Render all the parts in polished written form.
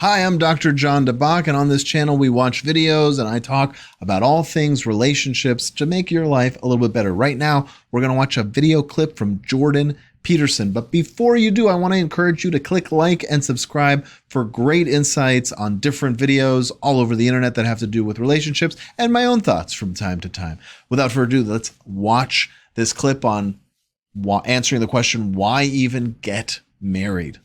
Hi, I'm Dr. Jon Dabach, and on this channel we watch videos and I talk about all things relationships to make your life a little bit better. Right now, we're going to watch a video clip from Jordan Peterson. But before you do, I want to encourage you to click like and subscribe for great insights on different videos all over the internet that have to do with relationships and my own thoughts from time to time. Without further ado, let's watch this clip on answering the question, why even get married?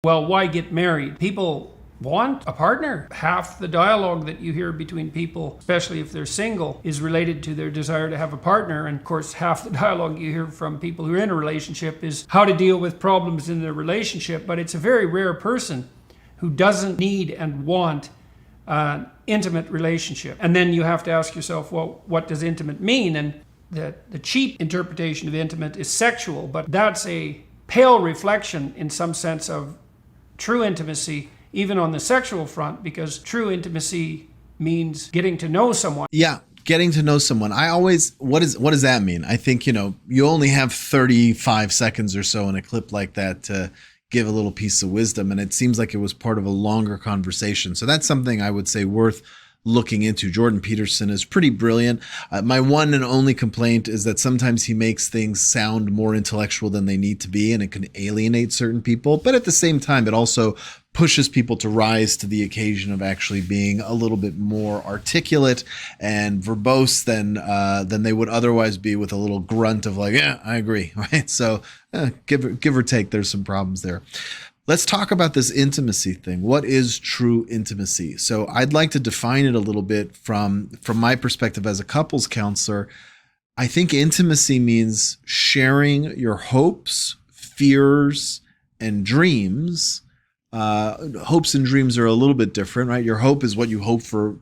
Well, why get married? People want a partner. Half the dialogue that you hear between people, especially if they're single, is related to their desire to have a partner. And of course, half the dialogue you hear from people who are in a relationship is how to deal with problems in their relationship. But it's a very rare person who doesn't need and want an intimate relationship. And then you have to ask yourself, well, what does intimate mean? And the cheap interpretation of intimate is sexual, but that's a pale reflection in some sense of true intimacy, even on the sexual front, because true intimacy means getting to know someone. Yeah, getting to know someone. What does that mean? I think, you only have 35 seconds or so in a clip like that to give a little piece of wisdom, and it seems like it was part of a longer conversation. So that's something I would say worth looking into. Jordan Peterson is pretty brilliant. My one and only complaint is that sometimes he makes things sound more intellectual than they need to be, and it can alienate certain people. But at the same time, it also pushes people to rise to the occasion of actually being a little bit more articulate and verbose than they would otherwise be, with a little grunt of like, yeah, I agree, right? So give or take, there's some problems there. Let's talk about this intimacy thing. What is true intimacy? So I'd like to define it a little bit from my perspective as a couples counselor. I think intimacy means sharing your hopes, fears, and dreams. Hopes and dreams are a little bit different, right? Your hope is what you hope for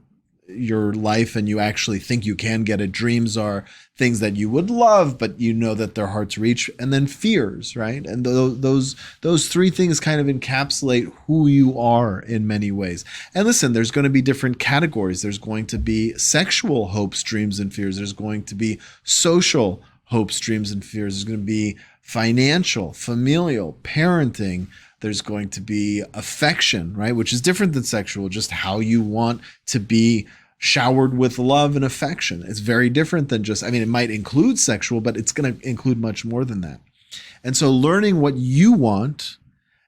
your life and you actually think you can get it. Dreams are things that you would love, but you know that they're hard to reach. And then fears, right? And those three things kind of encapsulate who you are in many ways. And listen, there's going to be different categories. There's going to be sexual hopes, dreams, and fears. There's going to be social hopes, dreams, and fears. There's going to be financial, familial, parenting. There's going to be affection, right? Which is different than sexual, just how you want to be showered with love and affection. It's very different than just, it might include sexual, but it's going to include much more than that. And so learning what you want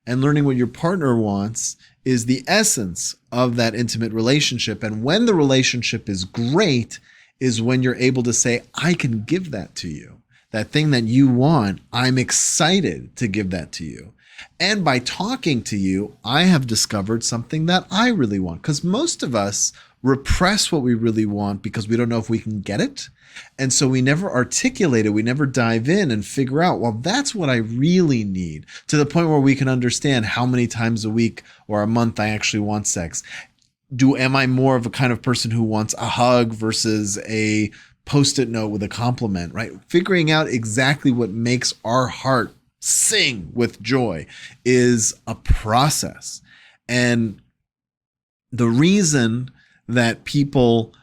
and learning what your partner wants is the essence of that intimate relationship. And when the relationship is great is when you're able to say, I can give that to you. That thing that you want, I'm excited to give that to you. And by talking to you, I have discovered something that I really want. Because most of us repress what we really want because we don't know if we can get it. And so we never articulate it. We never dive in and figure out, well, that's what I really need, to the point where we can understand how many times a week or a month I actually want sex. Am I more of a kind of person who wants a hug versus a Post-it note with a compliment, right? Figuring out exactly what makes our heart sing with joy is a process. And the reason that people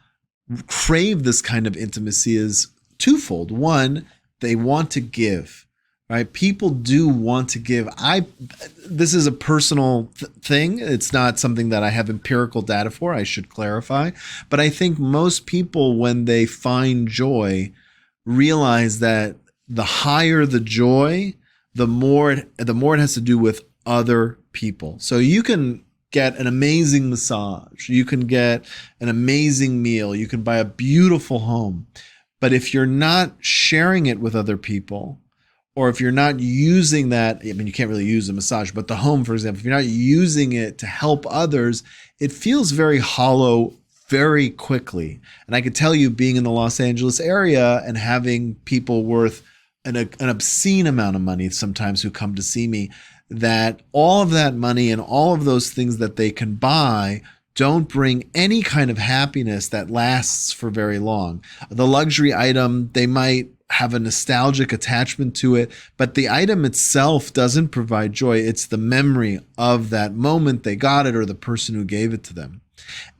crave this kind of intimacy is twofold. One, they want to give, right? People do want to give. This is a personal thing. It's not something that I have empirical data for, I should clarify. But I think most people, when they find joy, realize that the higher the joy, the more it has to do with other people. So you can get an amazing massage, you can get an amazing meal, you can buy a beautiful home. But if you're not sharing it with other people, or if you're not using that, you can't really use a massage, but the home, for example, if you're not using it to help others, it feels very hollow very quickly. And I could tell you, being in the Los Angeles area and having people worth an obscene amount of money sometimes who come to see me, that all of that money and all of those things that they can buy don't bring any kind of happiness that lasts for very long. The luxury item, they might have a nostalgic attachment to it, but the item itself doesn't provide joy. It's the memory of that moment they got it or the person who gave it to them.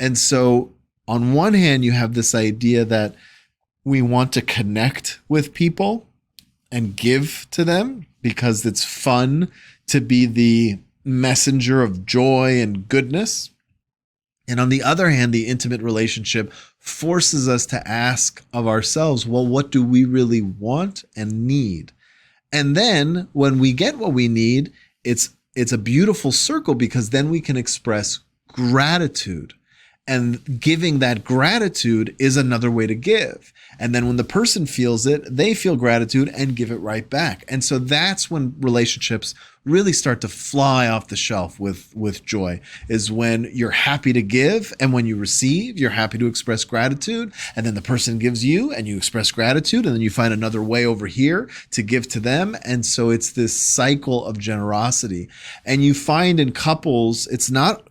And so on one hand, you have this idea that we want to connect with people and give to them because it's fun to be the messenger of joy and goodness. And on the other hand, the intimate relationship forces us to ask of ourselves, well, what do we really want and need? And then when we get what we need, it's a beautiful circle, because then we can express gratitude. And giving that gratitude is another way to give. And then when the person feels it, they feel gratitude and give it right back. And so that's when relationships really start to fly off the shelf with joy, is when you're happy to give, and when you receive, you're happy to express gratitude, and then the person gives you and you express gratitude, and then you find another way over here to give to them. And so it's this cycle of generosity. And you find in couples, it's not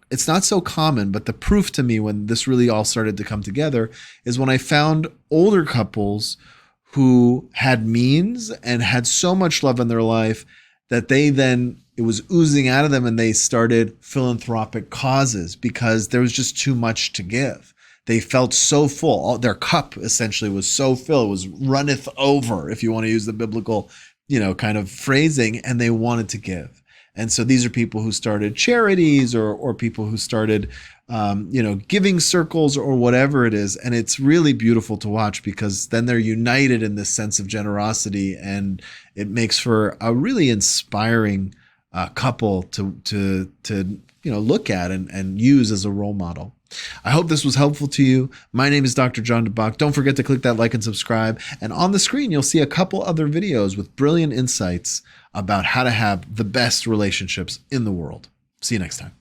so common, but the proof to me when this really all started to come together is when I found older couples who had means and had so much love in their life that it was oozing out of them, and they started philanthropic causes because there was just too much to give. They felt so full. Their cup essentially was so full. It was runneth over, if you want to use the biblical, kind of phrasing, and they wanted to give. And so these are people who started charities or people who started, giving circles or whatever it is. And it's really beautiful to watch, because then they're united in this sense of generosity, and it makes for a really inspiring couple to look at and use as a role model. I hope this was helpful to you. My name is Dr. Jon Dabach. Don't forget to click that like and subscribe. And on the screen, you'll see a couple other videos with brilliant insights about how to have the best relationships in the world. See you next time.